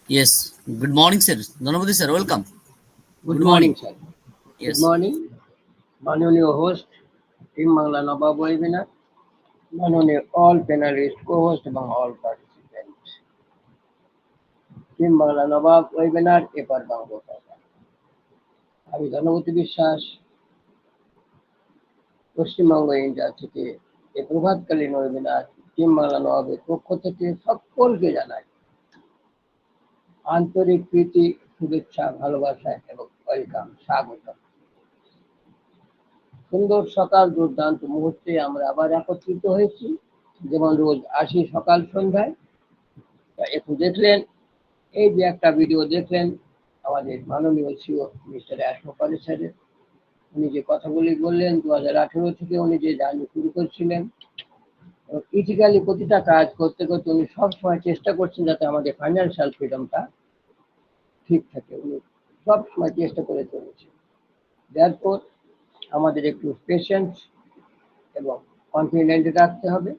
Yes. Good morning, sir. Dhanapati sir, welcome. Good Good morning, morning. sir. Good Yes. morning, মাননীয় host, team Bangla নবাব webinar, মাননীয় all panelist, কো-হোস্ট এবং all participant. Team Bangla নবাব webinar এপার বাংলা। আমি ধনপতি বিশ্বাস, Paschimbanga India থেকে এই প্রভাতকালীন webinar team Bangla নবাবের পক্ষ থেকে সকলকে জানাই আন্তরিক প্রীতি, শুভেচ্ছা, ভালোবাসা এবং ওয়েলকাম, স্বাগত। সুন্দর সকাল, দুর্দান্ত মুহূর্তে আমরা আবার একত্রিত হয়েছি, যেমন রোজ আসি সকাল সন্ধ্যায়। একটু দেখলেন, এই যে একটা ভিডিও দেখলেন আমাদের মাননীয় সিও মিস্টার অ্যাশমোপাল স্যারের, উনি যে কথাগুলি বললেন 2018 থেকে উনি যে জার্নি শুরু করেছিলেন, ইথিক্যালি প্রতিটা কাজ করতে করতে উনি সবসময় চেষ্টা করছেন যাতে আমাদের ফাইন্যান্সিয়াল ফ্রিডমটা ঠিক থাকে। উনি সবসময় চেষ্টা করে চলেছেন। তারপর আমাদের একটু পেশেন্স এবং কনফিডেন্ট রাখতে হবে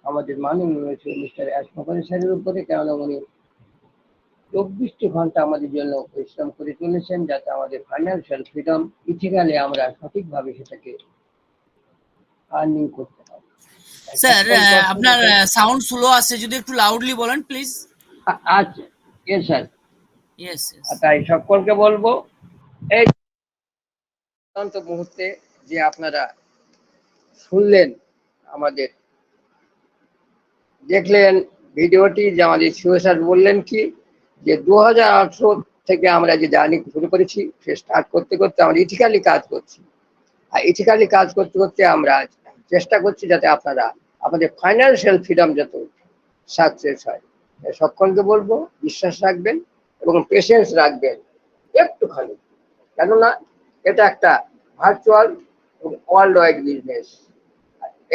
আমাদের মাননীয় মিস্টার অ্যাশমোপাল স্যারের উপরে, কেননা উনি 24টি ঘন্টা আমাদের জন্য পরিশ্রম করে চলেছেন যাতে আমাদের ফাইন্যান্সিয়াল ফ্রিডম ইথিক্যালি আমরা সঠিকভাবে সেটাকে আর্নিং করতে পারি। স্যার, আপনার সাউন্ড স্লো আসছে, যদি একটু লাউডলি বলেন প্লিজ। আচ্ছা, ইয়েস স্যার। Yes, yes. তাই সকলকে বলবো, এই দুর্দান্ত মুহূর্তে যে আপনারা শুনলেন, আমাদের দেখলেন ভিডিওটি, যে আমাদের সিও স্যার বললেন কি যে 2018 থেকে আমরা যে জার্নি শুরু করেছি, সে স্টার্ট করতে করতে আমরা ইথিক্যালি কাজ করছি। আর ইথিক্যালি কাজ করতে করতে আমরা চেষ্টা করছি যাতে আপনারা আমাদের ফাইন্যান্সিয়াল ফ্রিডম যাতে সাকসেস হয়। সকলকে বলবো বিশ্বাস রাখবেন এবং পেশেন্স রাখবেন একটুখানি, কেননা এটা একটা ভার্চুয়াল ওয়ার্ল্ড ওয়াইড বিজনেস,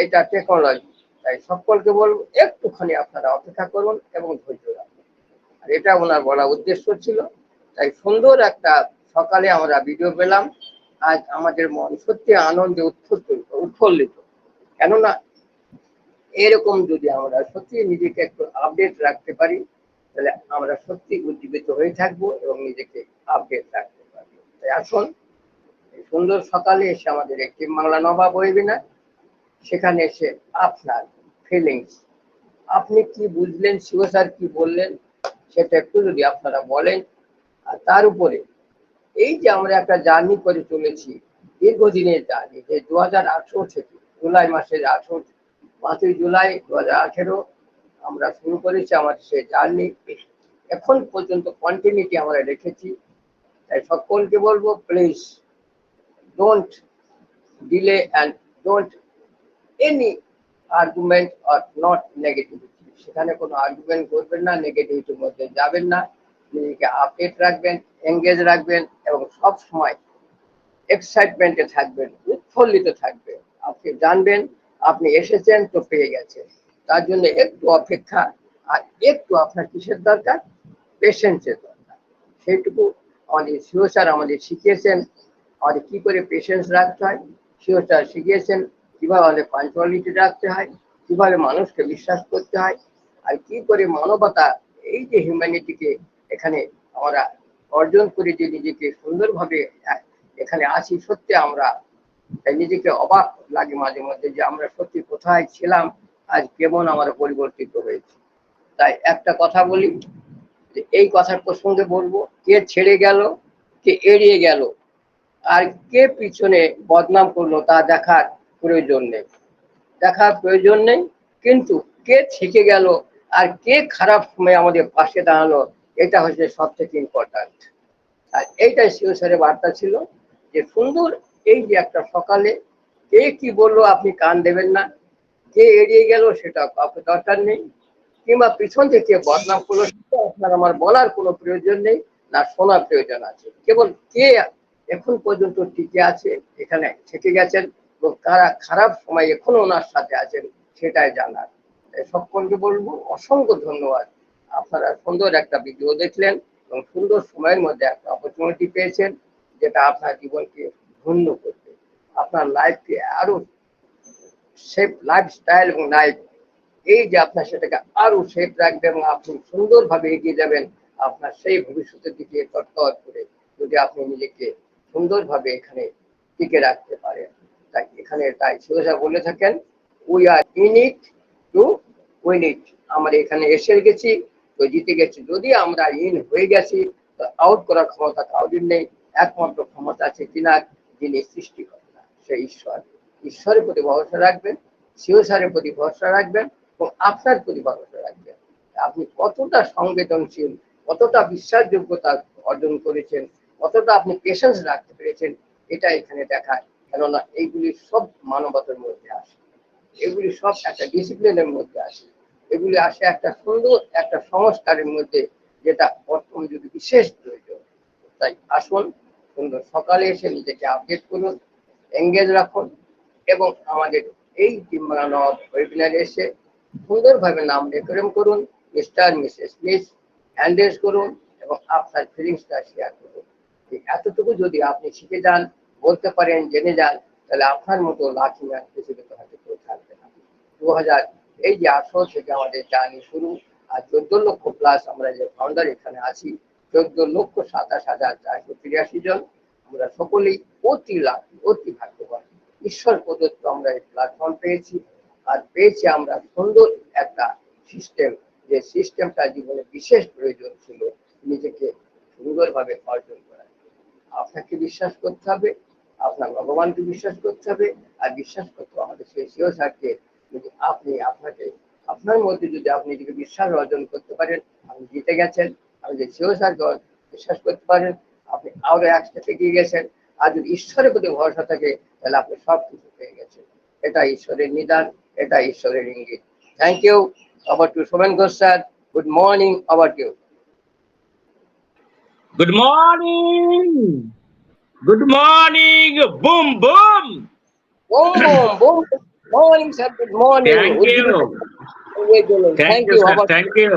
এটা টেকনোলজি। তাই সকলকে বলবো একটুখানি আপনারা অপেক্ষা করুন এবং ধৈর্য রাখুন। আর এটা ওনার বলা উদ্দেশ্য ছিল। তাই সুন্দর একটা সকালে আমরা ভিডিও পেলাম। আজ আমাদের মন সত্যি আনন্দে উৎফুল্লিত, কেননা এরকম যদি আমরা সত্যি নিজেকে একটু আপডেট রাখতে পারি, তাহলে আমরা সত্যি উজ্জীবিত হয়ে থাকবো এবং নিজেকে আপডেট রাখতে পারবো। তাই আসুন, এই সুন্দর সকালে এসে আমাদের একটি বাংলা নবাব ওয়েবিনার, সেখানে এসে আপনার ফিলিংস, আপনি কি বুঝলেন, সিও স্যার কি বললেন, সেটা একটু যদি আপনারা বলেন। আর তার উপরে এই যে আমরা একটা জার্নি করে চলেছি, দীর্ঘদিনের জার্নি, যে 2018 থেকে জুলাই মাসের 5ই জুলাই 2018 আমরা শুরু করেছি আমাদের সেই জার্নি, এখন পর্যন্ত কন্টিনিউটি আমরা রেখেছি। তাই সকলকে বলবো, please don't delay and don't any argument or not negativity. সেখানে কোনো আর্গুমেন্ট করবেন না, নেগেটিভিটির মধ্যে যাবেন না। নিজেকে আপডেট রাখবেন, এঙ্গেজ রাখবেন এবং সব সময় এক্সাইটমেন্টে থাকবেন, উৎফুল্লিত থাকবেন। আপনি জানবেন আপনি এসেছেন তো পেয়ে গেছেন। তার জন্য একটু অপেক্ষা, আর একটু আপনার কিসের দরকার, পেশেন্সের দরকার। সেইটুকু আমাদের সিও স্যার আমাদের শিখিয়েছেন, আমাদের কি করে পেশেন্স রাখতে হয়। সিও স্যার শিখিয়েছেন কিভাবে আমাদের পাঞ্চুয়ালিটি রাখতে হয়, কিভাবে মানুষকে বিশ্বাস করতে হয়, আর কি করে মানবতা, এই যে হিউম্যানিটিকে এখানে আমরা অর্জন করে যে নিজেকে সুন্দরভাবে এখানে আসি, সত্যি আমরা নিজেকে অবাক লাগে মাঝে মধ্যে যে আমরা সত্যি কোথায় ছিলাম, আজ কেমন আমরা পরিবর্তিত হয়েছি। তাই একটা কথা বলি, যে এই কথার প্রসঙ্গে বলবো, কে ছেড়ে গেল, কে এড়িয়ে গেল, আর কে পিছনে বদনাম করলো তা দেখার প্রয়োজন নেই, কিন্তু কে থেকে গেল আর কে খারাপ সময় আমাদের পাশে দাঁড়ালো, এটা হচ্ছে সব থেকে ইম্পর্টেন্ট। আর এইটাই সিও স্যারের বার্তা ছিল, যে সুন্দর এই যে একটা সকালে কে কি বললো আপনি কান দেবেন না, কে এড়িয়ে গেল সেটা আপনার দরকার নেই, কিংবা পিছন থেকে বদনাম করলো সেটা আপনার আমার বলার কোনো প্রয়োজন নেই, না শোনার প্রয়োজন আছে। কেবল কে এখন পর্যন্ত টিকে আছে, এখানে থেকে গেছেন এবং কারা খারাপ সময় এখনো ওনার সাথে আছেন, সেটাই জানার। সকলকে বলবো অসংখ্য ধন্যবাদ। আপনারা সুন্দর একটা ভিডিও দেখলেন এবং সুন্দর সময়ের মধ্যে একটা অপরচুনিটি পেয়েছেন, যেটা আপনার জীবনকে ধন্য করবে, আপনার লাইফকে আরো সেফ লাইফস্টাইল এবং লাইফ, এই যে আপনার সেটাকে আরো সেফ রাখবে এবং আপনি সুন্দরভাবে এগিয়ে যাবেন, আপনার সেই ভবিষ্যতের দিকে তৎপর করে যদি আপনি নিজেকে সুন্দরভাবে এখানে টিকে রাখতে পারেন। তাই এখানে তাই সুরেশা বলে থাকেন, we are in it to win ইট। আমরা এখানে এসে গেছি তো জিতে গেছি। যদি আমরা ইন হয়ে গেছি তো আউট করার ক্ষমতা কাউরির নেই। একমাত্র ক্ষমতা আছে কিনা, যিনি সৃষ্টি করেন না, সেই ঈশ্বর। ঈশ্বরের প্রতি ভরসা রাখবেন, শিবসারের প্রতি ভরসা রাখবেন এবং আপনার প্রতি ভরসা রাখবেন। আপনি কতটা সংবেদনশীল, কতটা বিশ্বাসযোগ্যতা অর্জন করেছেন, কতটা আপনি পেশেন্স রাখতে পেরেছেন, এটা এখানে দেখায়। কেননা এইগুলি সব মানবতার মধ্যে আসে, এগুলি সব একটা ডিসিপ্লিনের মধ্যে আসে, এগুলি আসে একটা সুন্দর একটা সংস্কারের মধ্যে, যেটা বর্তমানে যদি বিশেষ প্রয়োজন। তাই আসুন সুন্দর সকালে এসে নিজেকে আপডেট করুন, এঙ্গেজ রাখুন এবং আমাদের এই টিম্বাগানো ওয়েবিনারে এসে সুন্দরভাবে নাম রেকর্ড করুন, মিস্টার মিসেস মিস হ্যান্ডেস করুন এবং আপনার ফিলিংসটা শেয়ার করুন। এতটুকু যদি আপনি শিখে যান, বলতে পারেন, জেনে যান, তাহলে আপনার মতো লাখি ম্যান পৃথিবীতে হয়তো কেউ থাকবে না। 2018 থেকে আমাদের জার্নি শুরু, আর 14 লক্ষ প্লাস আমরা যে ফাউন্ডার এখানে আছি, 14,27,483 জন। আমরা সকলেই অতি লাখি, অতি ভাগ্যবান। ঈশ্বর প্রদত্ত আমরা এই প্ল্যাটফর্ম পেয়েছি, আর পেয়েছি আমরা সুন্দর একটা সিস্টেম, যে সিস্টেমটা জীবনে বিশেষ প্রয়োজন ছিল নিজেকে সুন্দরভাবে অর্জন করা। আপনাকে বিশ্বাস করতে হবে, আপনার ভগবানকে বিশ্বাস করতে হবে, আর বিশ্বাস করতে আমাদের সেই সিও স্যারকে। যদি আপনি আপনাকে আপনার মধ্যে যদি আপনি নিজেকে বিশ্বাস অর্জন করতে পারেন, আপনি জিতে গেছেন। আপনি যে সিও স্যারকে বিশ্বাস করতে পারেন, আপনি আরো এক স্টেপ এগিয়ে গেছেন। আর যদি ঈশ্বরের প্রতি ভরসা থাকে, তাহলে আপনি সব কিছু পেয়ে গেছেন। এটা ঈশ্বরের নিদান, এটা ঈশ্বরের ইঙ্গিত। Thank you. Over to Somen Ghosh sir. Good morning. Over to you. Good morning. Good morning. Boom, boom. Boom, boom, boom. Good morning, sir. Good morning. Thank you. Thank you. Sir. Thank you.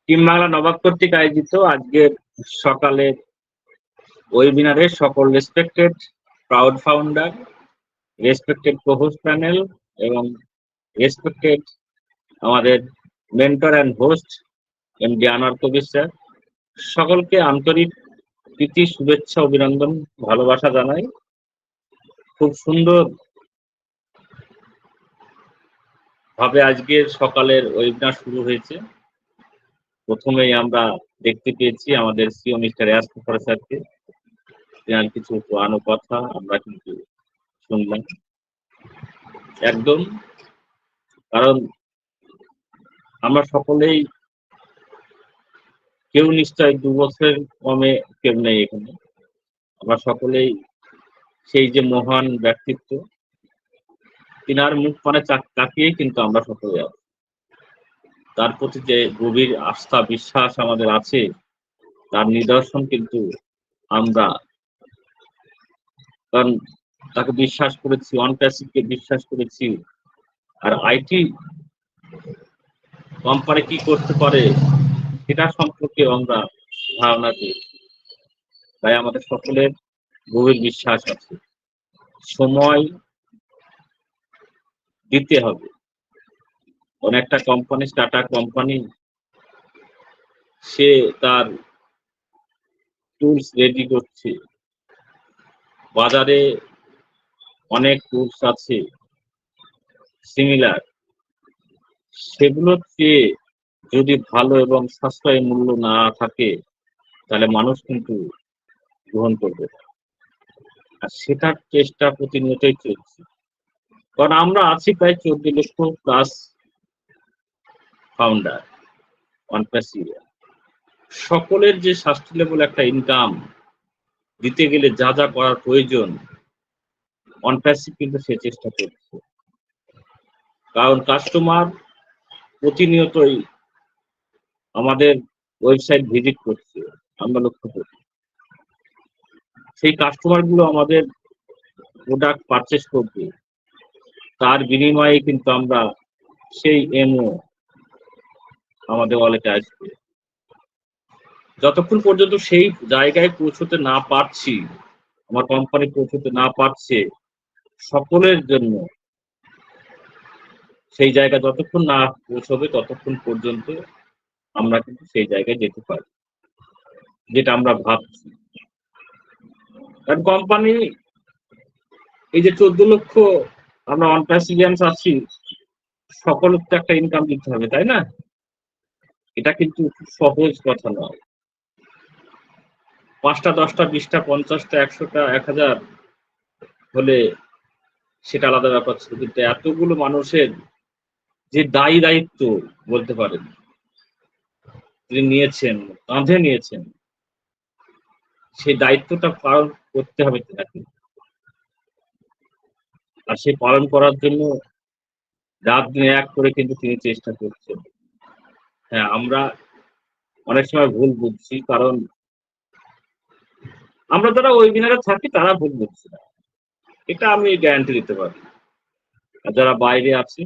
Team Bangla Nawab কর্তৃক আয়োজিত আজকের সকালে ওয়েবিনারে সকল respected proud founder, respected cohost panel এবং respected আমাদের mentor and host MD Anwar Kabir sir, সকলকে আন্তরিক প্রীতি, শুভেচ্ছা, অভিনন্দন, ভালোবাসা জানাই। খুব সুন্দর ভাবে আজকের সকালের ওয়েবিনার শুরু হয়েছে। প্রথমেই আমরা দেখতে পেয়েছি আমাদের সিও মিস্টার এয়াসফর স্যারকে, তেনার কিছু পুরানো কথা আমরা কিন্তু শুনলাম একদম। কারণ আমরা সকলেই কেউ নিশ্চয় 2 বছরের কমে কেউ নেই এখানে। আমরা সকলেই সেই যে মহান ব্যক্তিত্ব, তিনার মুখ পানে তাকিয়েই কিন্তু আমরা সকলে আছি। তার প্রতি যে গভীর আস্থা বিশ্বাস আমাদের আছে, তার নিদর্শন কিন্তু আমরা, কারণ তাকে বিশ্বাস করেছি, OnePassivকে বিশ্বাস করেছি। আর আইটি কোম্পানি কি করতে পারে সেটা সম্পর্কে আমরা ধারণা পেয়েছি। তাই আমাদের সকলের গভীর বিশ্বাস আছে, সময় দিতে হবে। অনেকটা কোম্পানি, টাটা কোম্পানি, সে তার টুলস রেডি করছে, বাজারে অনেক টুলস আছে সিমিলার, সেগুলোর চেয়ে যদি ভালো এবং সাশ্রয়ী মূল্য না থাকে তাহলে মানুষ কিন্তু গ্রহণ করবে, আর সেটার চেষ্টা প্রতিনিয়তই চলছে। কারণ আমরা আছি প্রায় 14 লক্ষ প্লাস ফাউন্ডার OnePassive। সকলের যে সাস্টেনেবল একটা ইনকাম দিতে গেলে যা যা করার প্রয়োজন, OnePassive কিন্তু সে চেষ্টা করছে। কারণ কাস্টমার প্রতিনিয়তই আমাদের ওয়েবসাইট ভিজিট করছে, আমরা লক্ষ্য করি। সেই কাস্টমার গুলো আমাদের প্রোডাক্ট পারচেস করবে, তার বিনিময়ে কিন্তু আমরা সেই এমও আমাদের ওয়ালেটে আসবে। যতক্ষণ পর্যন্ত সেই জায়গায় পৌঁছতে না পারছি, আমার কোম্পানি পৌঁছতে না পারছে, সকলের জন্য সেই জায়গা যতক্ষণ না পৌঁছবে ততক্ষণ পর্যন্ত আমরা কিন্তু সেই জায়গায় যেতে পারি, যেটা আমরা ভাবছি। কারণ কোম্পানি এই যে 14 লক্ষ আমরা অন প্যাসিলিয়ান্স আছি, সকলের তো একটা ইনকাম দিতে হবে, তাই না? এটা কিন্তু খুব সহজ কথা নয়। 5টা 10টা 20টা 50টা 100টা 1000 হলে সেটা আলাদা ব্যাপার ছিল, কিন্তু এতগুলো মানুষের যে দায়িত্ব বলতে পারেন তিনি নিয়েছেন, কাঁধে নিয়েছেন, সেই দায়িত্বটা পালন করতে হবে তাকে। আর সেই পালন করার জন্য রাত দিন এক করে কিন্তু তিনি চেষ্টা করছেন। হ্যাঁ, আমরা অনেক সময় ভুল বুঝছি, কারণ আমরা যারা ওয়েবিনারে থাকি তারা ভুল বুঝছি না, এটা আমি গ্যারান্টি দিতে পারি। আর যারা বাইরে আছে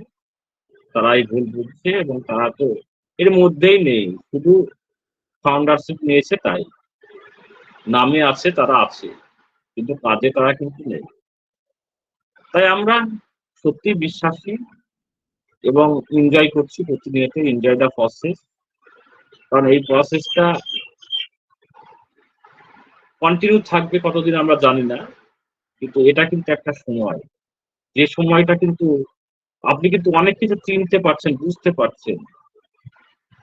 তারাই ভুল বুঝছে, এবং তারা তো এর মধ্যেই নেই, শুধু ফাউন্ডারশিপ নিয়েছে তাই, নামে আছে তারা আছে, কিন্তু কাজে তারা কিন্তু নেই। তাই আমরা সত্যি বিশ্বাসী এবং এনজয় করছি প্রতিনিয়ত, এনজয় দ্য প্রসেস। কারণ এই প্রসেসটা কন্টিনিউ থাকবে কতদিন আমরা জানি না, কিন্তু এটা কিন্তু একটা সময়, যে সময়টা কিন্তু আপনি কিন্তু অনেক কিছু চিনতে পারছেন, বুঝতে পারছেন।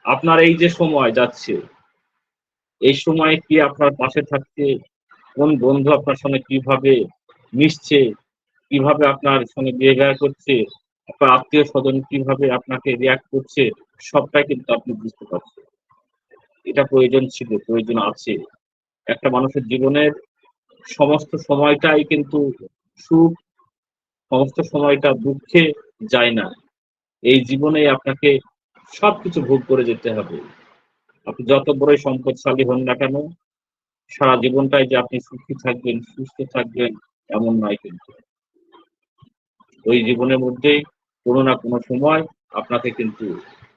আপনার এই যে সময় যাচ্ছে, এই সময়ে কি আপনার পাশে থাকছে, কোন বন্ধু আপনার সঙ্গে কিভাবে মিশছে, কিভাবে আপনার সঙ্গে বিহেভিয়ার করছে, আপনার আত্মীয় স্বজন কিভাবে আপনাকে রিয়াক্ট করছে, সবটাই কিন্তু আপনি বুঝতে পারছেন। এটা প্রয়োজন ছিল, প্রয়োজন আছে। একটা মানুষের জীবনের সমস্ত সময়টাই কিন্তু সুখ, সমস্ত সময়টা দুঃখে যায় না। এই জীবনে আপনাকে সবকিছু ভোগ করে যেতে হবে। আপনি যত বড়ই সম্পদশালী হন না কেন, সারা জীবনটাই যে আপনি সুখী থাকবেন, সুস্থ থাকবেন, এমন নয় কিন্তু। ওই জীবনের মধ্যে কোনো না কোনো সময় আপনাকে কিন্তু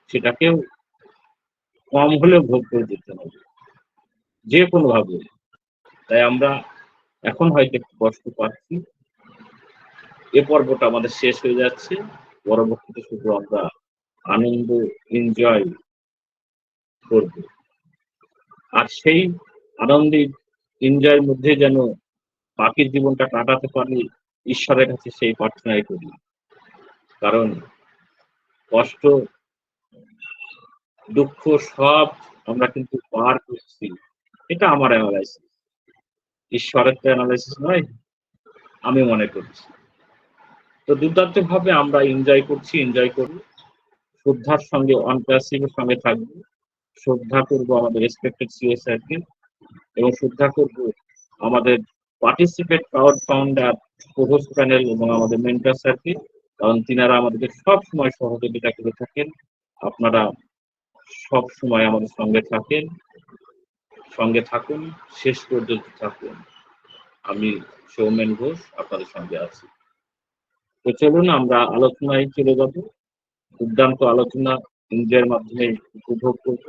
সেটাকেও কম হলেও ভোগ করে যেতে হবে, যে কোনো ভাবে। তাই আমরা এখন হয়তো একটু কষ্ট পাচ্ছি, এ পর্বটা আমাদের শেষ হয়ে যাচ্ছে, পরবর্তীতে শুধু আমরা আনন্দ, এনজয় করব। আর সেই আনন্দে, এনজয়ের মধ্যে যেন বাকি জীবনটা কাটাতে পারি, ঈশ্বরের কাছে সেই প্রার্থনাই করি। কারণ কষ্ট, দুঃখ সব আমরা কিন্তু পার করছি, এটা আমার অ্যানালাইসিস, ঈশ্বরের তো অ্যানালাইসিস নয়, আমি মনে করছি। তো দুর্দান্ত ভাবে আমরা এনজয় করছি, এনজয় করি। শ্রদ্ধার সঙ্গে অনপ্যাসিভের সঙ্গে থাকবো, শ্রদ্ধা করব আমাদের রেসপেক্টেড সিএসআরকে, এবং শ্রদ্ধা করব আমাদের participate crowd founder, provost panel এবং আমাদের মেন্টর স্যারকে, কারণ তিনারা আমাদেরকে সব সময় সহযোগিতা করে থাকেন। আপনারা সব সময় আমাদের সঙ্গে থাকেন, সঙ্গে থাকুন, শেষ পর্যন্ত থাকুন। আমি সৌমেন ঘোষ আপনাদের সঙ্গে আছি। তো চলুন আমরা আলোচনায় চলে যাব, দুর্দান্ত আলোচনা এনজয়ের মাধ্যমে উপভোগ করব।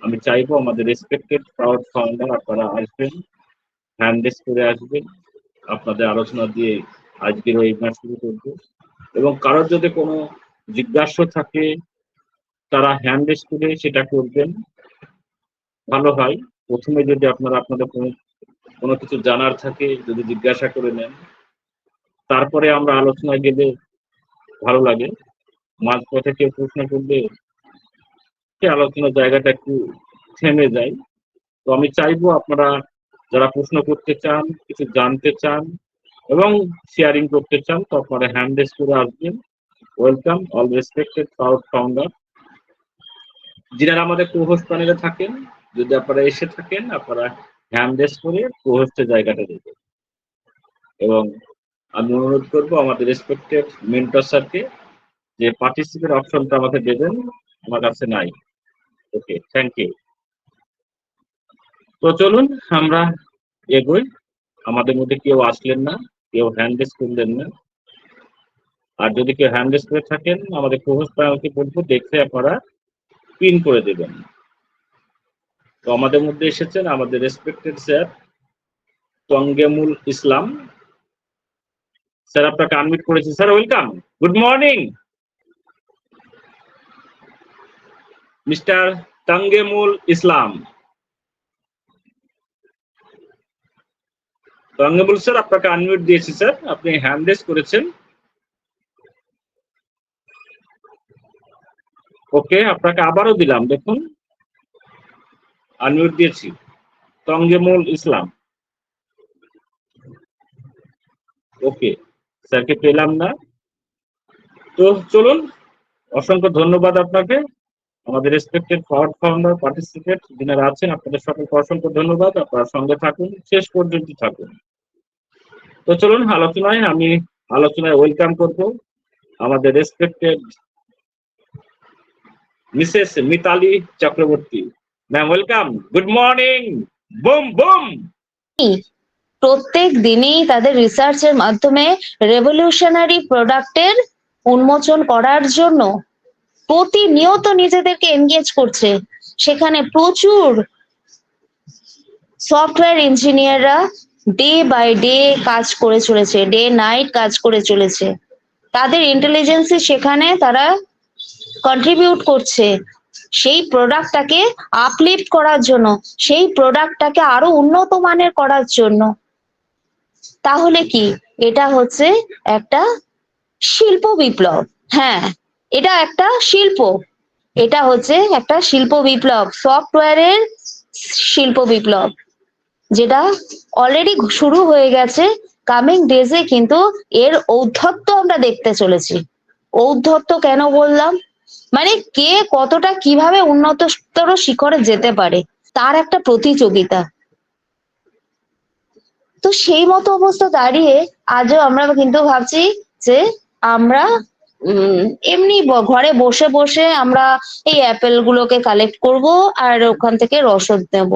আমি চাইবো আমাদের রেসপেক্টেড প্রাউড ফাউন্ডার আপনারা আসবেন, হ্যান্ড রেস করে আসবেন, আপনাদের আলোচনা দিয়ে আজকের ওয়েবিনার শুরু করব। এবং কারোর যদি কোনো জিজ্ঞাসা থাকে তারা হ্যান্ড রেস করে সেটা করবেন, ভালো হয়। প্রথমে যদি আপনারা আপনাদের কোনো কিছু জানার থাকে যদি জিজ্ঞাসা করে নেন, তারপরে আমরা আলোচনায় গেলে ভালো লাগে। মাঝপথে কেউ প্রশ্ন করলে সে আলোচনার জায়গাটা একটু থেমে যায়। তো আমি চাইবো আপনারা যারা প্রশ্ন করতে চান, কিছু জানতে চান এবং শেয়ারিং করতে চান, তো আপনারা হ্যান্ড রেস করে আসবেন। Welcome all respected proud founder, যিনারা আমাদের কোহোস্ট প্যানেলে থাকেন। যদি আপনারা এসে থাকেন, আপনারা হ্যান্ড রেস করে কোহোস্টের জায়গাটা দেবেন। এবং আমি অনুরোধ করবো আমাদের রেসপেক্টেড মেন্টর স্যারকে যে পার্টিসিপেট অপশনটা আমাকে দেবেন, আমার কাছে নাই। ওকে, থ্যাংক ইউ। তো চলুন আমরা এগোই। আমাদের মধ্যে কেউ আসলেন না, কেউ হ্যান্ড রেস করলেন না। আর যদি কেউ হ্যান্ড রেস করে থাকেন, আমাদের কোহোস্ট প্যানেলকে বলবো দেখে আপনারা পিন করে দেবেন। তো আমাদের মধ্যে এসেছেন আমাদের respected sir Tangemul Islam sir, আপনাকে আনমিট করেছি sir, welcome, good morning. Mister Tangemul Islam. Tangemul sir, আপনাকে আনমিউট দিয়েছি স্যার, আপনি হ্যান্ড রেজ করেছেন। ওকে, আপনাকে আবারও দিলাম, দেখুন আনমিউট দিয়েছি। তাঙ্গেমুল ইসলাম, ওকে, স্যারকে পেলাম না। তো চলুন, অসংখ্য ধন্যবাদ আপনাকে, আমাদের রেসপেক্টেড ফাউন্ডার পার্টিসিপেট যিনারা আছেন, আপনাদের সকলকে অসংখ্য ধন্যবাদ। আপনারা সঙ্গে থাকুন, শেষ পর্যন্ত থাকুন। তো চলুন আলোচনায় ওয়েলকাম করব আমাদের respected Mrs Mitali Chakraborty ma'am. Welcome, good morning. Boom boom. প্রত্যেক দিনই তাদের রিসার্চের মাধ্যমে রেভলিউশনারি প্রোডাক্টের উন্মোচন করার জন্য প্রতিনিয়ত নিজেদেরকে এনগেজ করছে। সেখানে প্রচুর সফটওয়্যার ইঞ্জিনিয়াররা ডে বাই ডে কাজ করে চলেছে, ডে নাইট কাজ করে চলেছে। তাদের ইন্টেলিজেন্সি সেখানে তারা কন্ট্রিবিউট করছে সেই প্রোডাক্টটাকে আপলিফট করার জন্য, সেই প্রোডাক্টটাকে আরো উন্নত মানের করার জন্য। তাহলে কি এটা হচ্ছে একটা শিল্প বিপ্লব? হ্যাঁ, এটা একটা শিল্প, এটা হচ্ছে একটা শিল্প বিপ্লব, সফটওয়্যারের শিল্প বিপ্লব, যেটা অলরেডি শুরু হয়ে গেছে। কামিং ডেজে কিন্তু এর ঔদ্ধত্য আমরা দেখতে চলেছি। ঔদ্ধত্য কেন বললাম, মানে কে কতটা কিভাবে উন্নততর শিখরে যেতে পারে তার একটা প্রতিযোগিতা। তো সেই মতো অবস্থা দাঁড়িয়ে আজও আমরা কিন্তু ভাবছি যে আমরা এমনি ঘরে বসে বসে আমরা এই অ্যাপেল গুলোকে কালেক্ট করব আর ওখান থেকে রসদ নেব,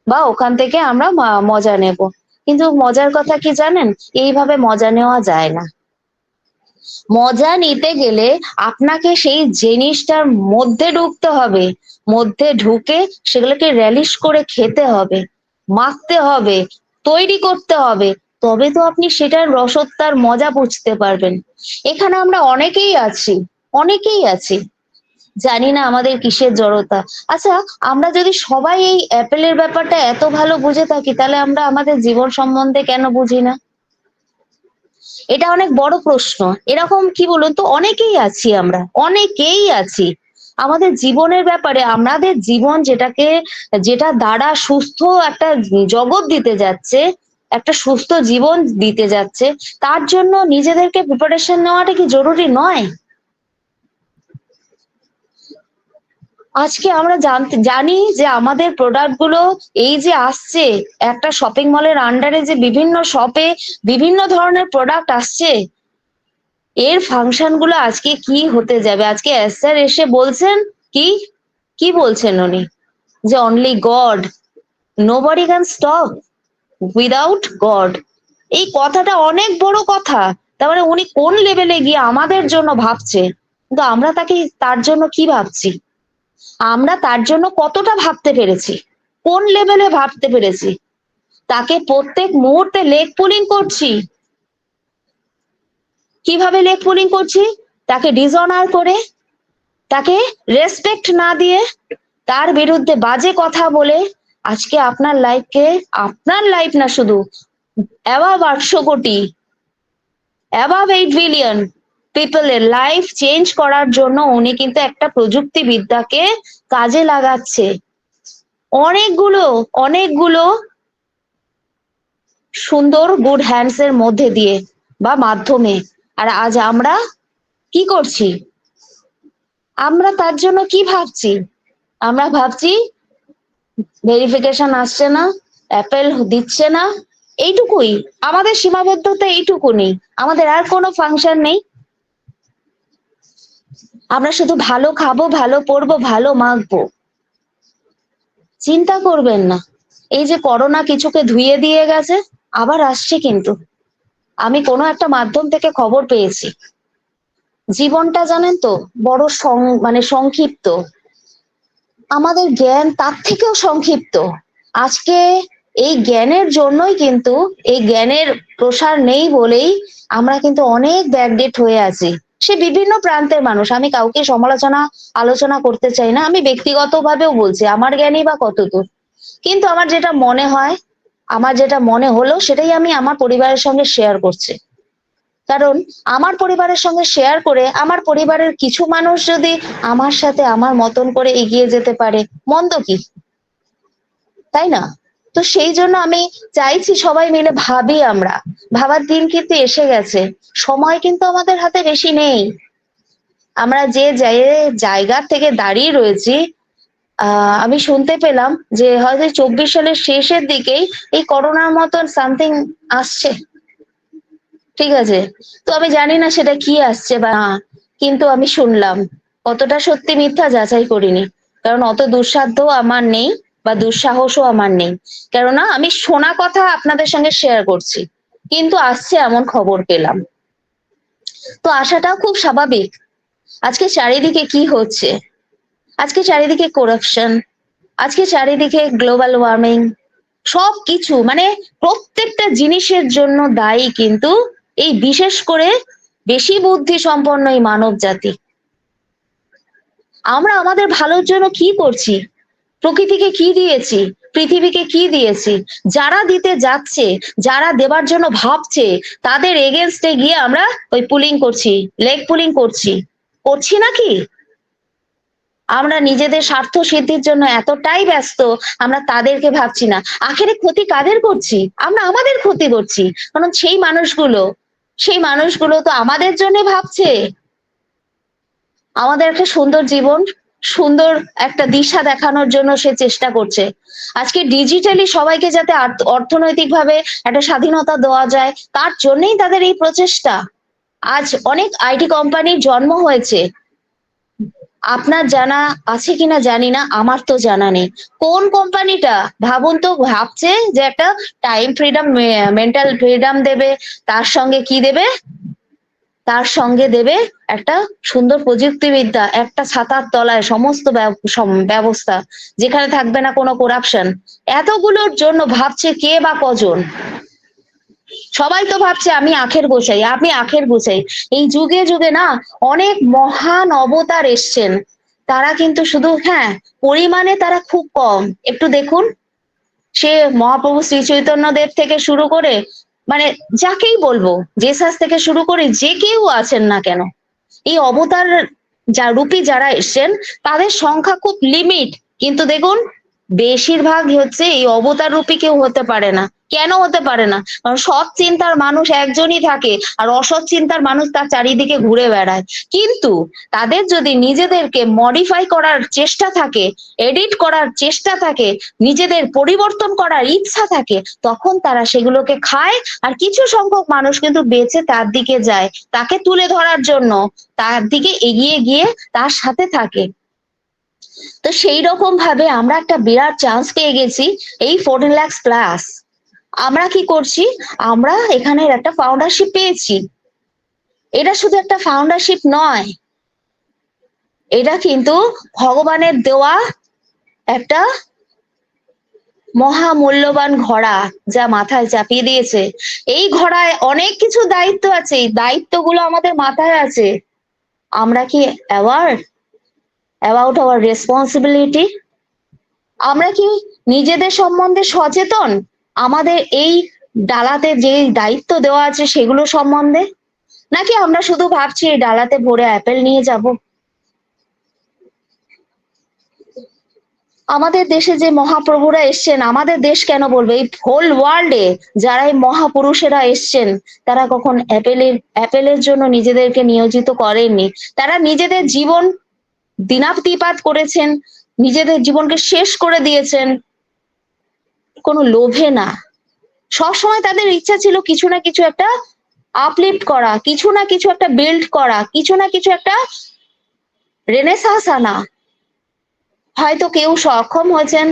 বা ওখান থেকে আমরা মজা নেব। কিন্তু মজার কথা কি জানেন, এইভাবে মজা নেওয়া যায় না। মজা নিতে গেলে আপনাকে সেই জিনিসটার মধ্যে ঢুকতে হবে, মধ্যে ঢুকে সেগুলোকে র্যালিশ করে খেতে হবে, মাখতে হবে, তৈরি করতে হবে, তবে তো আপনি সেটার রসদটার মজা বুঝতে পারবেন। এখানে আমরা অনেকেই আছি, জানি না আমাদের কিসের জড়তা। আচ্ছা, আমরা যদি সবাই এই অ্যাপেলের ব্যাপারটা এত ভালো বুঝে থাকি, তাহলে আমরা আমাদের জীবন সম্বন্ধে কেন বুঝি না? এটা অনেক বড় প্রশ্ন। এরকম কি বলুন তো, অনেকেই আছি আমাদের জীবনের ব্যাপারে, আমাদের জীবন যেটা দ্বারা সুস্থ একটা জগৎ দিতে যাচ্ছে, একটা সুস্থ জীবন দিতে যাচ্ছে, তার জন্য নিজেদেরকে প্রিপারেশন নেওয়াটা কি জরুরি নয়? আজকে আমরা জানি যে আমাদের প্রোডাক্ট গুলো এই যে আসছে, একটা শপিং মলের আন্ডারে যে বিভিন্ন শপে বিভিন্ন ধরনের প্রোডাক্ট আসছে, এর ফাংশন গুলো আজকে কি হতে যাবে। আজকে স্যার এসে বলছেন কি বলছেন উনি, যে only god, nobody can stop without god. এই কথাটা অনেক বড় কথা। তার মানে উনি কোন লেভেলে গিয়ে আমাদের জন্য ভাবছে, কিন্তু আমরা তার জন্য কি ভাবছি, আমরা তার জন্য কতটা ভাবতে পেরেছি, কোন লেভেলে ভাবতে পেরেছি। তাকে প্রত্যেক মুহূর্তে লেগ পুলিং করছি। কিভাবে লেগ পুলিং করছি? তাকে ডিসঅনার করে, তাকে রেসপেক্ট না দিয়ে, তার বিরুদ্ধে বাজে কথা বলে আজকে আপনার লাইফ না শুধু, অ্যাবাভ 800 কোটি, অ্যাবাভ 8 বিলিয়ন পিপলের লাইফ চেঞ্জ করার জন্য উনি কিন্তু একটা প্রযুক্তিবিদ্যাকে কাজে লাগাচ্ছে অনেকগুলো সুন্দর গুড হ্যান্ডস এর মধ্যে দিয়ে বা মাধ্যমে। আর আজ আমরা কি করছি? আমরা তার জন্য কি ভাবছি? আমরা ভাবছি ভেরিফিকেশন আসছে না, অ্যাপেল দিচ্ছে না, এইটুকুই আমাদের সীমাবদ্ধতা, এইটুকুনি, আমাদের আর কোনো ফাংশন নেই। আমরা শুধু ভালো খাবো, ভালো পড়বো, ভালো মাখবো। চিন্তা করবেন না, এই যে করোনা কিছুকে ধুয়ে দিয়ে গেছে, আবার আসছে। কিন্তু আমি কোনো একটা মাধ্যম থেকে খবর পেয়েছি, জীবনটা জানেন তো বড় সংক্ষিপ্ত, আমাদের জ্ঞান তার থেকেও সংক্ষিপ্ত। আজকে এই জ্ঞানের জন্যই কিন্তু, এই জ্ঞানের প্রসার নেই বলেই আমরা কিন্তু অনেক ব্যাকডেট হয়ে আছি। সে বিভিন্ন প্রান্তের মানুষ, আমি কাউকে আলোচনা করতে চাই না, আমি ব্যক্তিগতভাবেও বলছি আমার জ্ঞানী বা কতদূর। কিন্তু আমার যেটা মনে হয়, আমার যেটা মনে হলো সেটাই আমি আমার পরিবারের সঙ্গে শেয়ার করছি। কারণ আমার পরিবারের সঙ্গে শেয়ার করে আমার পরিবারের কিছু মানুষ যদি আমার সাথে আমার মতন করে এগিয়ে যেতে পারে, মন্দ কি, তাই না? তো সেই জন্য আমি চাইছি সবাই মিলে ভাবি, আমরা ভাবার দিন কিন্তু এসে গেছে, সময় কিন্তু আমাদের হাতে বেশি নেই। আমরা যে জায়গা থেকে দাঁড়িয়ে রয়েছি, আমি শুনতে পেলাম যে হয়তো 24 সালের শেষের দিকেই এই করোনার মতন সামথিং আসছে, ঠিক আছে? তো আমি জানি না সেটা কি আসছে বা কিন্তু আমি শুনলাম, কতটা সত্যি মিথ্যা যাচাই করিনি, কারণ অত দুঃসাধ্য আমার নেই বা দুঃসাহসও আমার নেই, কেননা আমি শোনা কথা আপনাদের সঙ্গে শেয়ার করছি, কিন্তু আসছে এমন খবর পেলাম। তো আসাটাও খুব স্বাভাবিক। আজকে চারিদিকে কি হচ্ছে, আজকে চারিদিকে করাপশন, আজকে চারিদিকে গ্লোবাল ওয়ার্মিং, সবকিছু মানে প্রত্যেকটা জিনিসের জন্য দায়ী কিন্তু এই বিশেষ করে বেশি বুদ্ধি সম্পন্ন এই মানব জাতি। আমরা আমাদের ভালোর জন্য কি করছি, প্রকৃতিকে কি দিয়েছি, পৃথিবীকে কি দিয়েছি? যারা দিতে যাচ্ছে, যারা দেবার জন্য ভাবছে, তাদের এগেনস্টে গিয়ে আমরা ওই পুলিং করছি, লেগ পুলিং করছি নাকি? আমরা নিজেদের স্বার্থ সিদ্ধির জন্য এতটাই ব্যস্ত, আমরা তাদেরকে ভাবছি না। আখেরে ক্ষতি কাদের করছি? আমরা আমাদের ক্ষতি করছি, কারণ সেই মানুষগুলো তো আমাদের জন্য ভাবছে, আমাদের একটা সুন্দর জীবন, সুন্দর একটা দিশা দেখানোর জন্য সে চেষ্টা করছে। আজকে ডিজিটালি সবাইকে যাতে অর্থনৈতিকভাবে একটা স্বাধীনতা দেওয়া যায়, তার জন্যই তাদের এই প্রচেষ্টা। আজ অনেক আইটি কোম্পানির জন্ম হয়েছে, আপনার জানা আছে কিনা জানি না, আমার তো জানা নেই। কোন কোম্পানিটা ভাবুন তো, ভাবছে যে একটা টাইম ফ্রিডম, মেন্টাল ফ্রিডম দেবে, তার সঙ্গে কি দেবে? তার সঙ্গে দেবে একটা সুন্দর প্রযুক্তিবিদ্যা, একটা ছাতার তলায় সমস্ত ব্যবস্থা, যেখানে থাকবে না কোনো করাপশন। এতগুলোর জন্য ভাবছে কে বা কজন? সবাই তো ভাবছে আমি আখের গোছাই। এই যুগে যুগে না অনেক মহান অবতার এসছেন, তারা কিন্তু শুধু পরিমাণে তারা খুব কম। একটু দেখুন, সে মহাপ্রভু শ্রী চৈতন্য দেব থেকে শুরু করে মানে যাকেই বলবো, জেসাস থেকে শুরু করে যে কেউ আছেন না কেন, এই অবতার রূপী যারা এসছেন তাদের সংখ্যা খুব লিমিট, কিন্তু দেখুন বেশিরভাগই হচ্ছে এই অবতার রূপী কেউ হতে পারে না। কেন হতে পারে না? কারণ সৎ চিন্তার মানুষ একজনই থাকে, আর অসৎ চিন্তার মানুষ তার চারিদিকে ঘুরে বেড়ায়। কিন্তু তাদের যদি নিজেদেরকে মডিফাই করার চেষ্টা থাকে, এডিট করার চেষ্টা থাকে, নিজেদের পরিবর্তন করার ইচ্ছা থাকে, তখন তারা সেগুলোকে খায়। আর কিছু সংখ্যক মানুষ কিন্তু বেঁচে তার দিকে যায়, তাকে তুলে ধরার জন্য, তার দিকে এগিয়ে গিয়ে তার সাথে থাকে। তো সেই রকম ভাবে আমরা একটা বিরাট চান্স পেয়ে গেছি, এই 14 লাখ প্লাস। আমরা কি করছি? আমরা এখানের একটা ফাউন্ডারশিপ পেয়েছি। এটা শুধু একটা ফাউন্ডারশিপ নয়, এটা কিন্তু ভগবানের দেওয়া একটা মহামূল্যবান ঘোড়া, যা মাথায় চাপিয়ে দিয়েছে। এই ঘোড়ায় অনেক কিছু দায়িত্ব আছে, এই দায়িত্বগুলো আমাদের মাথায় আছে। আমরা কি অ্যাবাউট আওয়ার রেসপন্সিবিলিটি? আমরা কি নিজেদের সম্বন্ধে সচেতন, আমাদের এই ডালাতে যে দায়িত্ব দেওয়া আছে সেগুলো সম্বন্ধে? নাকি আমরা শুধু ভাবছি এই ডালাতে ভরে অ্যাপেল নিয়ে যাব? আমাদের দেশে যে মহাপ্রভুরা এসছেন, আমাদের দেশ কেন বলবো, এই হোল ওয়ার্ল্ডে যারা এই মহাপুরুষেরা এসছেন, তারা কখন অ্যাপেলের জন্য নিজেদেরকে নিয়োজিত করেননি। তারা নিজেদের জীবন দিনাতিপাত করেছেন, নিজেদের জীবনকে শেষ করে দিয়েছেন কোনো লোভে না। সবসময় তাদের ইচ্ছা ছিল কিছু না কিছু একটা আপলিফট করা, কিছু না কিছু একটা বিল্ড করা, কিছু না কিছু একটা রেনেসাঁস আনা। হয়তো কেউ সক্ষম হয়েছেন,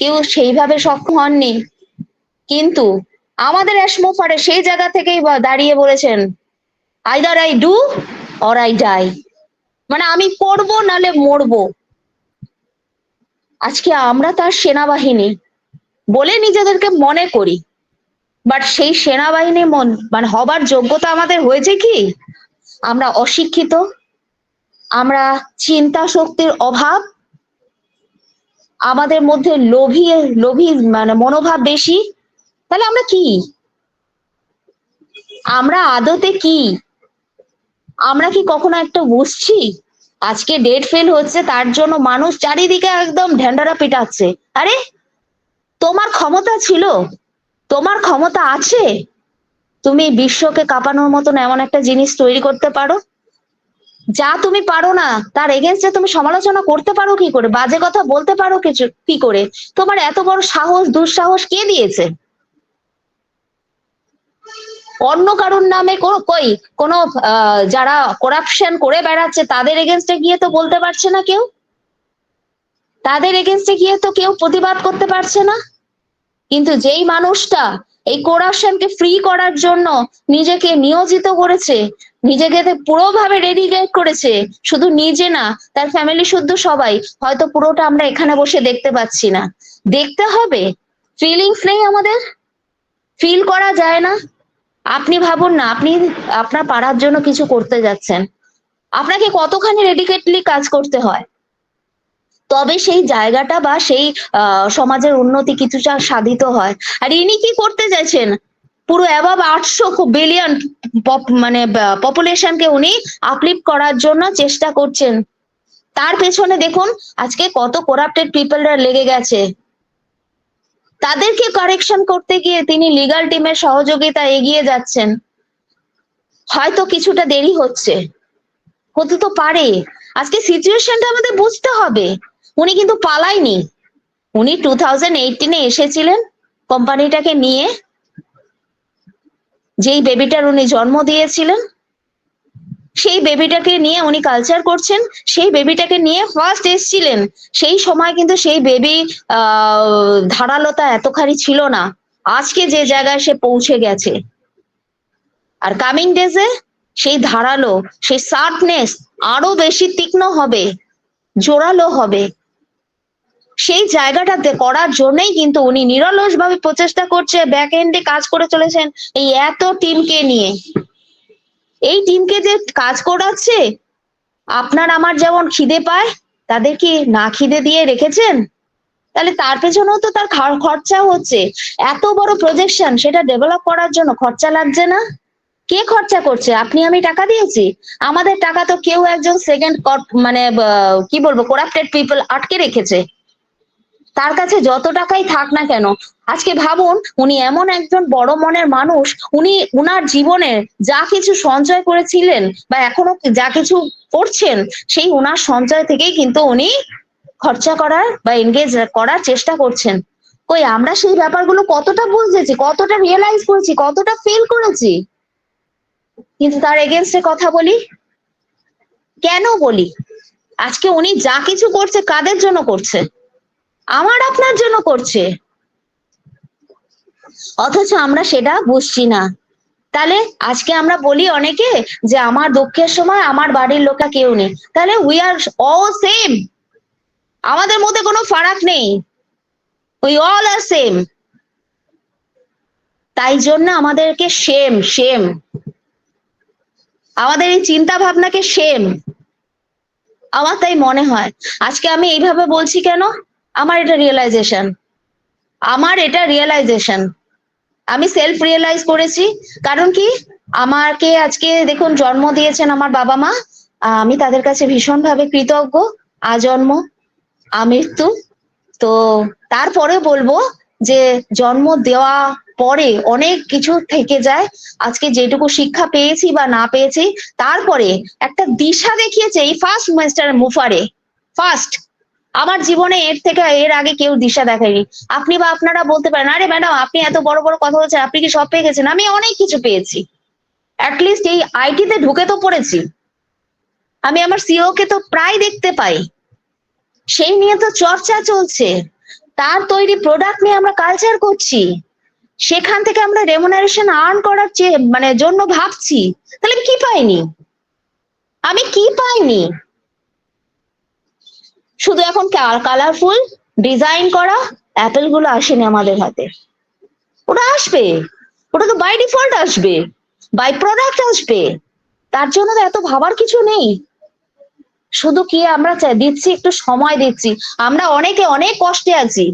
কেউ সেইভাবে সক্ষম হননি, কিন্তু আমাদের অ্যাশমোফারে সেই জায়গা থেকেই দাঁড়িয়ে বলেছেন, either I do or I die, মানে আমি করবো নালে মরবো। আজকে আমরা তার সেনাবাহিনী বলে নিজেদেরকে মনে করি, বাট সেই সেনাবাহিনী মানে হবার যোগ্যতা আমাদের হয়েছে কি? আমরা অশিক্ষিত, আমরা চিন্তা শক্তির অভাব, আমাদের মধ্যে লোভী লোভী মানে মনোভাব বেশি। তাহলে আমরা কি? আমরা আদতে কি? আমরা কি কখনো একটা বুঝছি? আজকে ডেট ফেল হচ্ছে তার জন্য মানুষ চারিদিকে একদম ঢ্যান্ডারা পিটাচ্ছে। আরে তোমার ক্ষমতা ছিল, তোমার ক্ষমতা আছে, তুমি বিশ্বকে কাঁপানোর মতন এমন একটা জিনিস তৈরি করতে পারো। যা তুমি পারো না তার এগেনস্টে তুমি সমালোচনা করতে পারো কি করে? বাজে কথা বলতে পারো কিছু কি করে? তোমার এত বড় সাহস, দুঃসাহস কে দিয়েছে? অন্য কারোর নামে কোনো যারা করাপশন করে বেড়াচ্ছে তাদের এগেনস্টে গিয়ে তো বলতে পারছে না কেউ, তাদের এগেনস্টে গিয়ে তো কেউ প্রতিবাদ করতে পারছে না। কিন্তু যেই মানুষটা এই করাপশনকে ফ্রি করার জন্য নিজেকে নিয়োজিত করেছে, নিজেকে পুরোভাবে ডেডিকেট করেছে, শুধু নিজে না তার ফ্যামিলি শুদ্ধ সবাই, হয়তো পুরোটা আমরা এখানে বসে দেখতে পাচ্ছি না। দেখতে হবে, ফিলিংস নেই আমাদের, ফিল করা যায় না। আপনি ভাবুন না, আপনি আপনার পাড়ার জন্য কিছু করতে যাচ্ছেন, আপনাকে কতখানি ডেডিকেটলি কাজ করতে হয়, তবে সেই জায়গাটা বা সেই সমাজের উন্নতি কিছুটা সাধিত হয়। আর ইনি কি করতে চাইছেন? পুরো অ্যাবাভ 800 বিলিয়ন মানে পপুলেশনকে উনি আপলিফট করার জন্য চেষ্টা করছেন। তার পেছনে দেখুন আজকে কত করাপ্টেড পিপলরা লেগে গেছে। তাদেরকে কারেকশন করতে গিয়ে তিনি লিগ্যাল টিমের সহযোগিতা এগিয়ে যাচ্ছেন। হয়তো কিছুটা দেরি হতে তো পারে। আজকে সিচুয়েশনটা আমাদের বুঝতে হবে। উনি কিন্তু পালায়নি, উনি 2018-এ এসেছিলেন কোম্পানিটাকে নিয়ে, যেই বেবিটার উনি জন্ম দিয়েছিলেন সেই বেবিটাকে নিয়ে উনি কালচার করছেন। সেই বেবিটাকে নিয়ে ফার্স্ট এসেছিলেন, সেই সময় কিন্তু সেই বেবি ধারালোতা এতখানি ছিল না, আজকে যে জায়গায় সে পৌঁছে গেছে। আর কামিং ডেজে সেই ধারালো, সেই শার্পনেস আরো বেশি তীক্ষ্ণ হবে, জোরালো হবে। সেই জায়গাটাতে করার জন্যই কিন্তু উনি নিরলস ভাবে প্রচেষ্টা করছে, ব্যাক এন্ডে কাজ করে চলেছেন এই এত টিমকে নিয়ে। এই টিমকে যে কাজ করাচ্ছে, আপনার আমার যেমন খিদে পায়, তাদের কি না খিদে দিয়ে রেখেছেন? তাহলে তার পেছনেও তো তার খরচা হচ্ছে। এত বড় প্রজেকশন, সেটা ডেভেলপ করার জন্য খরচা লাগছে না? কে খরচা করছে? আপনি আমি টাকা দিয়েছি? আমাদের টাকা তো কেউ একজন সেকেন্ড মানে কি বলবো করাপ্টেড পিপল আটকে রেখেছে। তার কাছে যত টাকাই থাক না কেন, আজকে ভাবুন উনি এমন একজন বড় মনের মানুষ, উনি উনার জীবনে যা কিছু সঞ্চয় করেছিলেন বা এখনো যা কিছু করছেন, সেই উনার সঞ্চয় থেকেই কিন্তু উনি খরচা করার বা এনগেজ করার চেষ্টা করছেন। কই আমরা সেই ব্যাপারগুলো কতটা বুঝেছি, কতটা রিয়েলাইজ করেছি, কতটা ফিল করেছি? কিন্তু তার এগেনস্টে কথা বলি কেন বলি? আজকে উনি যা কিছু করছে কাদের জন্য করছে? আমার আপনার জন্য করছে, অথচ আমরা সেটা বুঝছি না। তাহলে আজকে আমরা বলি অনেকে যে আমার দুঃখের সময় আমার বাড়ির লোকটা কেউ নেই, তাহলে উই আর অল সেম, আমাদের মধ্যে কোনো ফারাক নেই, উই অল আর সেম। তাই জন্য আমাদেরকে সেম আমাদের এই চিন্তা ভাবনাকে সেম। আমার তাই মনে হয় আজকে আমি এইভাবে বলছি কেন, আমার এটা রিয়েলাইজেশন, আমি সেলফ রিয়েলাইজ করেছি। কারণ কি, আমাকে আজকে দেখুন জন্ম দিয়েছেন আমার বাবা মা, আমি তাদের কাছে ভীষণভাবে কৃতজ্ঞ, আজন্ম আমৃত্যু। তো তারপরে বলবো যে জন্ম দেওয়া পরে অনেক কিছু থেকে যায়। আজকে যেটুকু শিক্ষা পেয়েছি বা না পেয়েছি, তারপরে একটা দিশা দেখিয়েছে এই ফার্স্ট মিস্টার মুফারে। ফার্স্ট আমার জীবনে এর আগে কেউ দিশা দেখায়নি। আপনি বা আপনারা বলতে পারেন আরে ম্যাডাম আপনি এত বড় বড় কথা বলছেন, আপনি কি সব পেয়ে গেছেন? আমি অনেক কিছু পেয়েছি, অ্যাটলিস্ট এই আইটিতে ঢুকে তো পড়েছি। আমি আমার সিও কে তো প্রায় দেখতে পাই, সেই নিয়ে তো চর্চা চলছে, তার তৈরি প্রোডাক্ট নিয়ে আমরা কালচার করছি, সেখান থেকে আমরা রেমুনারেশন আর্ন করার মানে জন্য ভাবছি। তাহলে কি পাইনি? আমি কি পাইনি? শুধু এখন কালারফুল ডিজাইন করা অ্যাপেল গুলো আসেনি আমাদের হাতে, ওটা আসবে, ওটা তো বাই ডিফল্ট আসবে, বাই প্রোডাক্ট আসবে। তার জন্য তো এত ভাবার কিছু নেই। শুধু কি আমরা দিচ্ছি, একটু সময় দিচ্ছি। আমরা অনেকে অনেক কষ্টে আছি,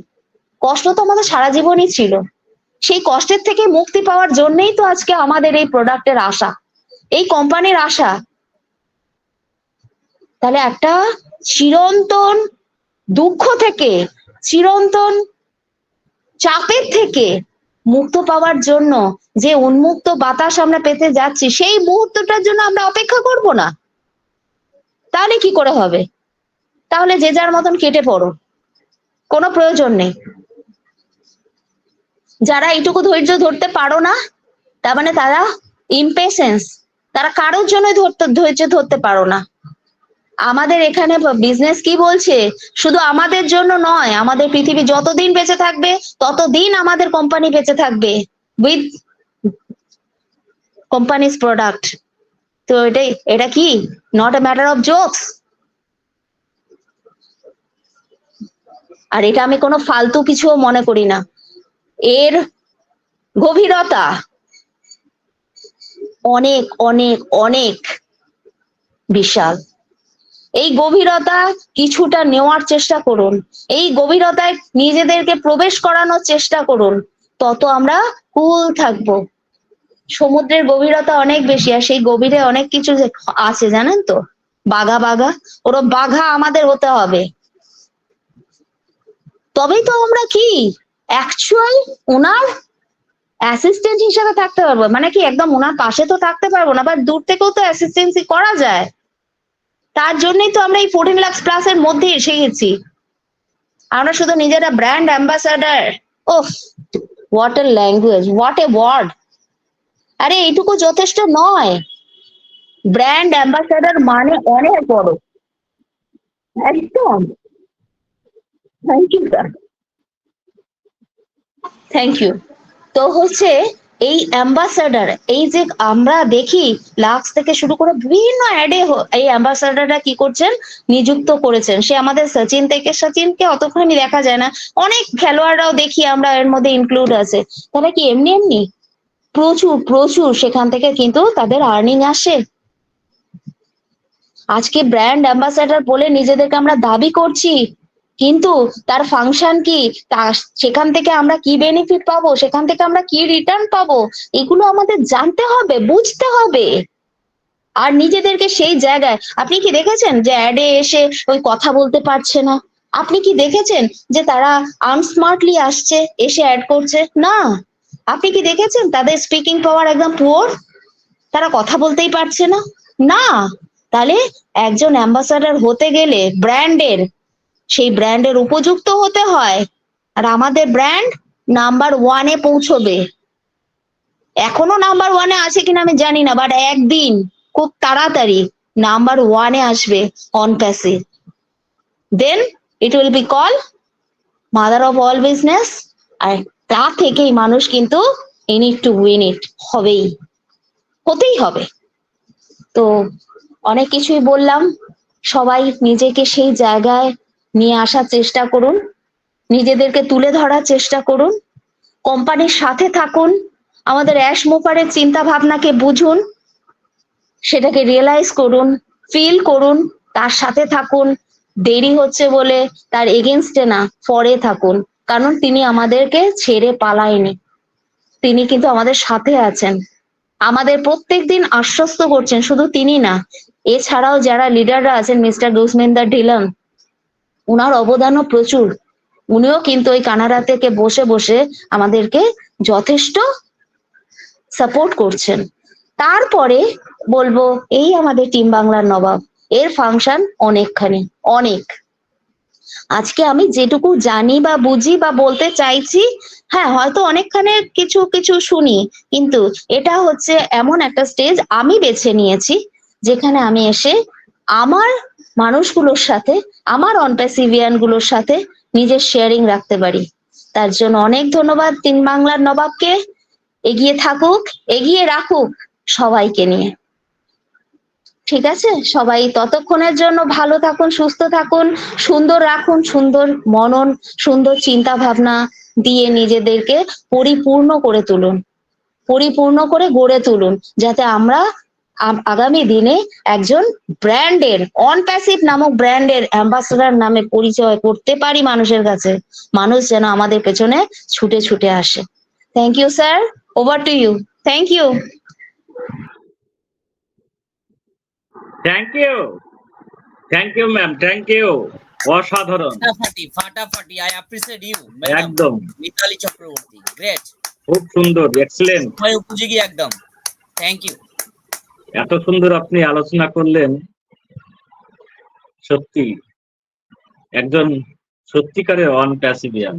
কষ্ট তো আমাদের সারা জীবনই ছিল। সেই কষ্টের থেকে মুক্তি পাওয়ার জন্যই তো আজকে আমাদের এই প্রোডাক্টের আশা, এই কোম্পানির আশা। তাহলে একটা চিরন্তন দুঃখ থেকে, চিরন্তন চাপের থেকে মুক্ত পাওয়ার জন্য যে উন্মুক্ত বাতাস আমরা পেতে যাচ্ছি, সেই মুহূর্তটার জন্য আমরা অপেক্ষা করব না? তাহলে কি করে হবে? তাহলে যে যার মতন কেটে পড়ো, কোনো প্রয়োজন নেই। যারা এইটুকু ধৈর্য ধরতে পারো না, তার মানে তারা ইমপেশেন্স, তারা কারোর জন্য ধৈর্য ধরতে পারো না। আমাদের এখানে বিজনেস কি বলছে, শুধু আমাদের জন্য নয়, আমাদের পৃথিবী যতদিন বেঁচে থাকবে ততদিন আমাদের কোম্পানি বেঁচে থাকবে উইথ কোম্পানিজ প্রোডাক্ট। তো এটা কি not a matter of jokes? আর এটা আমি কোনো ফালতু কিছু মনে করি না। এর গভীরতা অনেক অনেক অনেক বিশাল। এই গভীরতা কিছুটা নেওয়ার চেষ্টা করুন, এই গভীরতায় নিজেদেরকে প্রবেশ করানোর চেষ্টা করুন, তত আমরা কুল থাকবো। সমুদ্রের গভীরতা অনেক বেশি, আর সেই গভীরে অনেক কিছু আছে জানেন তো, বাঘা বাঘা, ওরা বাঘা আমাদের হতে হবে। তবেই তো আমরা কি অ্যাকচুয়াল ওনার অ্যাসিস্ট্যান্ট হিসেবে থাকতে পারবো। মানে কি একদম ওনার পাশে তো থাকতে পারবো না, বাট দূর থেকেও তো অ্যাসিস্ট্যান্সি করা যায়। তার জন্যই তো আমরা এই 14 লাখ প্লাস এর মধ্যে এসে গেছি। আমরা শুধু নিজেরা brand ambassador. Oh, what a language, what a word. আরে এইটুকু যথেষ্ট নয়। ব্র্যান্ড অ্যাম্বাসাডার মানে অনেক বড়। একদম। Thank you sir, thank you. তো হচ্ছে এই অ্যাম্বাসাডার, এই যে আমরা দেখি লাক্স থেকে শুরু করে বিভিন্ন অ্যাডে এই অ্যাম্বাসাডাররা কি করছেন, নিযুক্ত করেছেন। সে আমাদের সচিন থেকে, সচিনকে অতখানি দেখা যায় না, অনেক খেলোয়াড়রাও দেখি আমরা এর মধ্যে ইনক্লুড আছে। তারা কি এমনি এমনি প্রচুর প্রচুর সেখান থেকে কিন্তু তাদের আর্নিং আসে। আজকে ব্র্যান্ড অ্যাম্বাসাডার বলে নিজেদেরকে আমরা দাবি করছি, কিন্তু তার ফাংশন কি, সেখান থেকে আমরা কি বেনিফিট পাবো, সেখান থেকে আমরা কি রিটার্ন পাবো, এগুলো আমাদের জানতে হবে, বুঝতে হবে। আর নিজেদেরকে সেই জায়গায়, আপনি কি দেখেছেন যে অ্যাডে এসে ওই কথা বলতে পারছে না? আপনি কি দেখেছেন যে তারা আনস্মার্টলি আসছে, এসে অ্যাড করছে? না। আপনি কি দেখেছেন তাদের স্পিকিং পাওয়ার একদম পুয়ার, তারা কথা বলতেই পারছে না? না। তাহলে একজন অ্যাম্বাসাডার হতে গেলে ব্র্যান্ডের, সেই ব্র্যান্ডের উপযুক্ত হতে হয়। আর আমাদের ব্র্যান্ড নাম্বার 1-এ পৌঁছবে। এখনো নাম্বার 1-এ আছে কিনা আমি জানি না, বাট একদিন খুব তাড়াতাড়ি নাম্বার 1-এ আসবে on passive. Then it will be call mother of all business. আর তা থেকেই মানুষ কিন্তু in it to win it হবেই, হতেই হবে। তো অনেক কিছুই বললাম, সবাই নিজেকে সেই জায়গায় নিয়ে আসার চেষ্টা করুন, নিজেদেরকে তুলে ধরার চেষ্টা করুন, কোম্পানির সাথে থাকুন, আমাদের অ্যাশ মুপারের চিন্তা ভাবনাকে বুঝুন, সেটাকে রিয়েলাইজ করুন, ফিল করুন, তার সাথে থাকুন। দেরি হচ্ছে বলে তার এগেনস্টে না, ফরে থাকুন, কারণ তিনি আমাদেরকে ছেড়ে পালায়নি, তিনি কিন্তু আমাদের সাথে আছেন, আমাদের প্রত্যেক দিন আশ্বস্ত করছেন। শুধু তিনি না, এছাড়াও যারা লিডাররা আছেন, মিস্টার গুসমিন্দার ঢিলন, উনার অবদানও প্রচুর। উনিও কিন্তু ওই কানাডা থেকে বসে বসে আমাদেরকে যথেষ্ট সাপোর্ট করছেন। তারপরে বলবো এই আমাদের টিম বাংলার নবাব, এর ফাংশন অনেকখানি, অনেক। আজকে আমি যেটুকু জানি বা বুঝি বা বলতে চাইছি, হ্যাঁ হয়তো অনেকখানে কিছু কিছু শুনি, কিন্তু এটা হচ্ছে এমন একটা স্টেজ আমি বেছে নিয়েছি, যেখানে আমি এসে আমার মানুষগুলোর সাথে, আমার অনপ্যাসিভিয়ান গুলোর সাথে নিজের শেয়ারিং রাখতে পারি। তার জন্য অনেক ধন্যবাদ টিম বাংলার নবাবকে। এগিয়ে থাকুক, এগিয়ে রাখুক সবাইকে নিয়ে। ঠিক আছে, সবাই ততক্ষণের জন্য ভালো থাকুন, সুস্থ থাকুন, সুন্দর রাখুন, সুন্দর মনন, সুন্দর চিন্তা ভাবনা দিয়ে নিজেদেরকে পরিপূর্ণ করে তুলুন, পরিপূর্ণ করে গড়ে তুলুন, যাতে আমরা আগামী দিনে একজন ব্র্যান্ডের অনপ্যাসিভ নামক ব্র্যান্ডের অ্যাম্বাসেডর নামে পরিচয় করতে পারি মানুষের কাছে, মানুষ যেন আমাদের পেছনে ছুটে ছুটে আসে। Thank you sir, over to you. Thank you. Thank you ma'am, thank you. অসাধারণ, ফাটাফাটি। আই অ্যাপ্রিসিয়েট ইউ ম্যাডাম একদম মিতালি চক্রবর্তী, গ্রেট, খুব সুন্দর, এক্সেলেন্ট। সময় উপযোগী একদম। Thank you. এত সুন্দর আপনি আলোচনা করলেন, সত্যি একজন সত্যিকারের অনপ্যাসিভিয়ান।